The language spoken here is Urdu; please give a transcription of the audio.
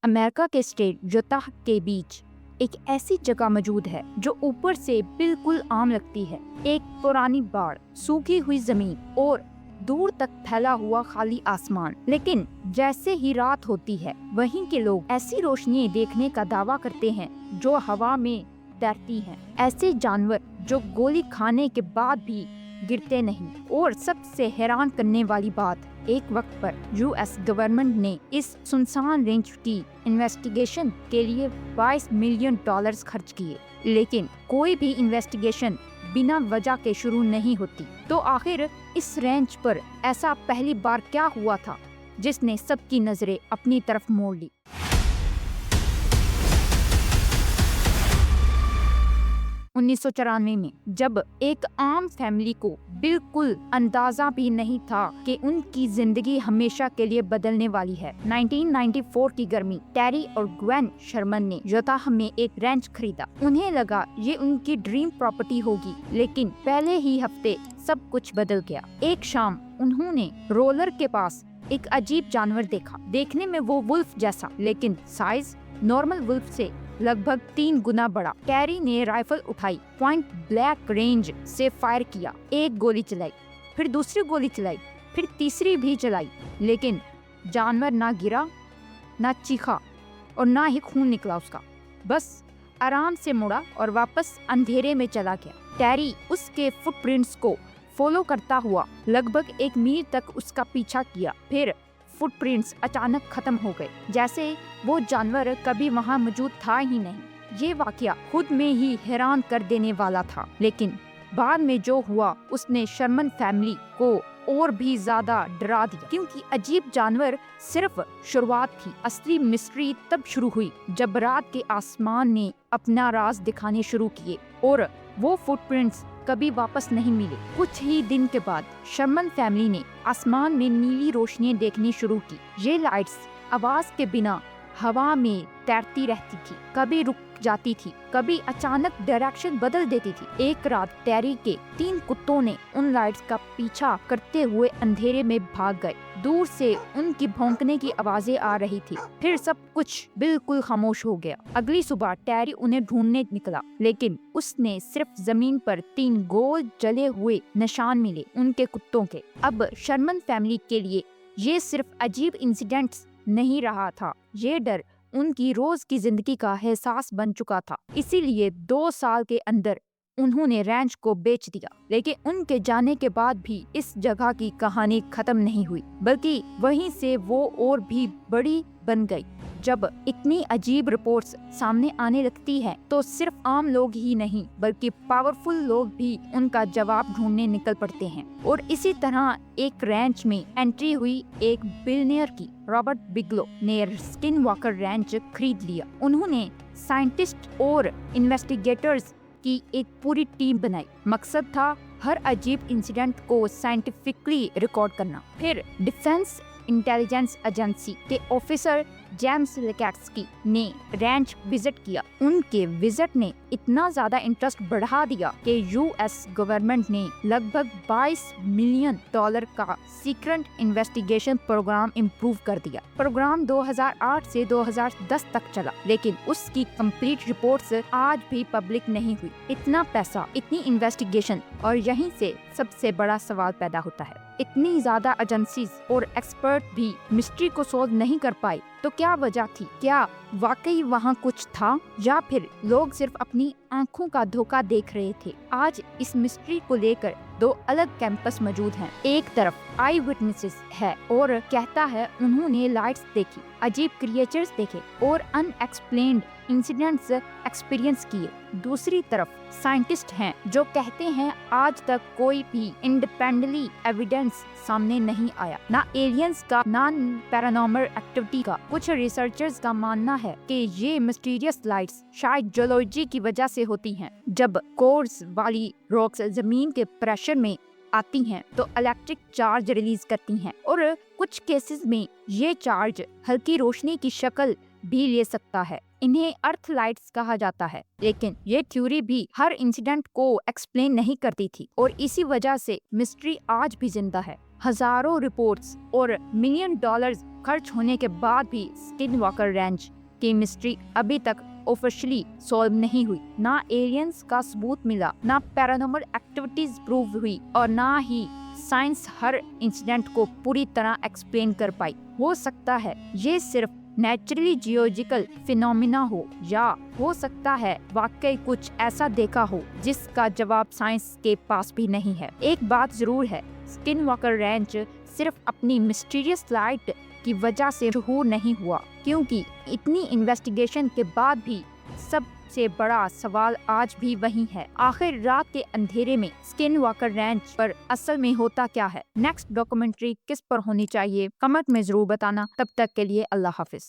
امریکہ کے اسٹیٹ یوتاہ کے بیچ ایک ایسی جگہ موجود ہے جو اوپر سے بالکل عام لگتی ہے، ایک پرانی باڑ، سوکھی ہوئی زمین اور دور تک پھیلا ہوا خالی آسمان۔ لیکن جیسے ہی رات ہوتی ہے وہیں کے لوگ ایسی روشنی دیکھنے کا دعویٰ کرتے ہیں جو ہوا میں تیرتی ہیں، ایسے جانور جو گولی کھانے کے بعد بھی گرتے نہیں۔ اور سب سے حیران کرنے والی بات، ایک وقت پر یو ایس گورنمنٹ نے اس سنسان رینج کی انویسٹیگیشن کے لیے $22 ملین خرچ کیے، لیکن کوئی بھی انویسٹیگیشن بنا وجہ کے شروع نہیں ہوتی۔ تو آخر اس رینج پر ایسا پہلی بار کیا ہوا تھا جس نے سب کی نظریں اپنی طرف موڑ لی؟ 1994 میں جب ایک عام فیملی کو بالکل اندازہ بھی نہیں تھا کہ ان کی زندگی ہمیشہ کے لیے بدلنے والی ہے۔ 1994 کی گرمی، ٹیری اور گوین شرمن نے یوتاہ میں ایک رینچ خریدا۔ انہیں لگا یہ ان کی ڈریم پراپرٹی ہوگی، لیکن پہلے ہی ہفتے سب کچھ بدل گیا۔ ایک شام انہوں نے رولر کے پاس ایک عجیب جانور دیکھا۔ دیکھنے میں وہ ولف جیسا، لیکن سائز نارمل ولف سے لگ بھگ 3 گنا بڑا۔ ٹیری نے رائفل اٹھائی، پوائنٹ بلیک رینج سے فائر کیا، ایک گولی چلائی، پھر دوسری گولی چلائی، پھر تیسری بھی چلائی، لیکن جانور نہ گرا، نہ چیخا اور نہ ہی خون نکلا اس کا، بس آرام سے مڑا اور واپس اندھیرے میں چلا گیا۔ ٹیری اس کے فٹ پرنٹس کو فالو کرتا ہوا لگ بھگ 1 میل تک اس کا پیچھا کیا، پھر فٹ پرنٹس اچانک ختم ہو گئے، جیسے وہ جانور کبھی وہاں موجود تھا ہی نہیں۔ یہ واقعہ خود میں ہی حیران کر دینے والا تھا، لیکن بعد میں جو ہوا اس نے شرمن فیملی کو اور بھی زیادہ ڈرا دیا، کیونکہ عجیب جانور صرف شروعات تھی۔ اصلی مسٹری تب شروع ہوئی جب رات کے آسمان نے اپنا راز دکھانے شروع کیے اور وہ فٹ پرنٹس کبھی واپس نہیں ملے۔ کچھ ہی دن کے بعد شرمن فیملی نے آسمان میں نیلی روشنی دیکھنی شروع کی۔ یہ لائٹس آواز کے بنا ہوا میں تیرتی رہتی تھی، کبھی رک جاتی تھی، کبھی اچانک ڈائریکشن بدل دیتی تھی۔ ایک رات ٹیری کے 3 کتوں نے ان لائٹس کا پیچھا کرتے ہوئے اندھیرے میں بھاگ گئے۔ دور سے ان کی بھونکنے کی آوازیں آ رہی تھی، پھر سب کچھ بالکل خاموش ہو گیا۔ اگلی صبح ٹیری انہیں ڈھونڈنے نکلا، لیکن اس نے صرف زمین پر 3 گول جلے ہوئے نشان ملے ان کے کتوں کے۔ اب شرمن فیملی کے لیے یہ صرف عجیب انسیڈنٹس نہیں رہا تھا، یہ ڈر ان کی روز کی زندگی کا احساس بن چکا تھا۔ اسی لیے 2 سال کے اندر انہوں نے رینچ کو بیچ دیا۔ لیکن ان کے جانے کے بعد بھی اس جگہ کی کہانی ختم نہیں ہوئی، بلکہ وہیں سے وہ اور بھی بڑی بن گئی۔ جب اتنی عجیب رپورٹس سامنے آنے لگتی ہے تو صرف عام لوگ ہی نہیں بلکہ پاورفل لوگ بھی ان کا جواب ڈھونڈنے نکل پڑتے ہیں۔ اور اسی طرح ایک رینچ میں انٹری ہوئی ایک بلینئر کی۔ رابرٹ بگلو نے اسکن واکر رینچ خرید لیا۔ انہوں نے سائنٹسٹ اور انویسٹیگیٹرز کی ایک پوری ٹیم بنائی۔ مقصد تھا ہر عجیب انسیڈنٹ کو سائنٹیفکلی ریکارڈ کرنا۔ پھر ڈیفنس انٹیلیجنس ایجنسی کے آفیسر جیمز لیکٹسکی نے رینچ وزٹ کیا۔ ان کے وزٹ نے اتنا زیادہ انٹرسٹ بڑھا دیا کہ یو ایس گورنمنٹ نے لگ بھگ $22 ملین کا سیکرٹ انویسٹیگیشن پروگرام امپروو کر دیا۔ پروگرام 2008 سے 2010 تک چلا، لیکن اس کی کمپلیٹ رپورٹس آج بھی پبلک نہیں ہوئی۔ اتنا پیسہ، اتنی انویسٹیگیشن، اور یہیں سے سب سے بڑا سوال پیدا ہوتا ہے، اتنی زیادہ ایجنسیز اور ایکسپرٹ بھی مسٹری کو سولو نہیں کر پائے تو کیا وجہ تھی؟ کیا واقعی وہاں کچھ تھا، یا پھر لوگ صرف اپنی آنکھوں کا دھوکہ دیکھ رہے تھے؟ آج اس مسٹری کو لے کر 2 الگ کیمپس موجود ہیں۔ ایک طرف آئی وٹنسز ہے اور کہتا ہے انہوں نے لائٹس دیکھی، عجیب کریچرز دیکھے اور ان ایکسپلینڈ انسیڈنٹس ایکسپیرینس کیے۔ دوسری طرف سائنٹسٹ ہیں جو کہتے ہیں آج تک کوئی بھی انڈیپینڈنٹلی ایویڈنس سامنے نہیں آیا، نہ ایلینز کا، نہ پیرانارمل ایکٹیویٹی کا۔ کچھ ریسرچرز کا ماننا ہے کہ یہ مسٹیریس لائٹس شاید جیولوجی کی وجہ سے ہوتی ہیں۔ جب کورز والی راکس زمین کے پریشر میں آتی ہیں تو الیکٹرک چارج ریلیز کرتی ہیں، اور کچھ کیسز میں یہ چارج ہلکی روشنی کی شکل بھی لے سکتا ہے۔ انہیں ارتھ لائٹس کہا جاتا ہے، لیکن یہ تھیوری بھی ہر انسیڈنٹ کو ایکسپلین نہیں کرتی تھی، اور اسی وجہ سے مسٹری آج بھی زندہ ہے۔ ہزاروں رپورٹس اور ملین ڈالرز خرچ ہونے کے بعد بھی اسکن واکر رینچ کی مسٹری ابھی تک آفیشلی سولو نہیں ہوئی۔ نہ ایلینز کا ثبوت ملا، نہ پیرانارمل ایکٹیویٹیز پروو ہوئی، اور نہ ہی سائنس ہر انسیڈنٹ کو پوری طرح ایکسپلین کر پائی۔ ہو سکتا ہے یہ صرف نیچرلی جیولوجیکل فینومینا ہو، یا ہو سکتا ہے واقعی کچھ ایسا دیکھا ہو جس کا جواب سائنس کے پاس بھی نہیں ہے۔ ایک بات ضرور ہے، اسکن واکر رینچ صرف اپنی مسٹیریس لائٹ کی وجہ سے مشہور نہیں ہوا، کیونکہ اتنی انویسٹیگیشن کے بعد بھی سب سے بڑا سوال آج بھی وہی ہے، آخر رات کے اندھیرے میں اسکن واکر رینچ پر اصل میں ہوتا کیا ہے؟ نیکسٹ ڈاکومنٹری کس پر ہونی چاہیے؟ کمنٹ میں ضرور بتانا۔ تب تک کے لیے اللہ حافظ۔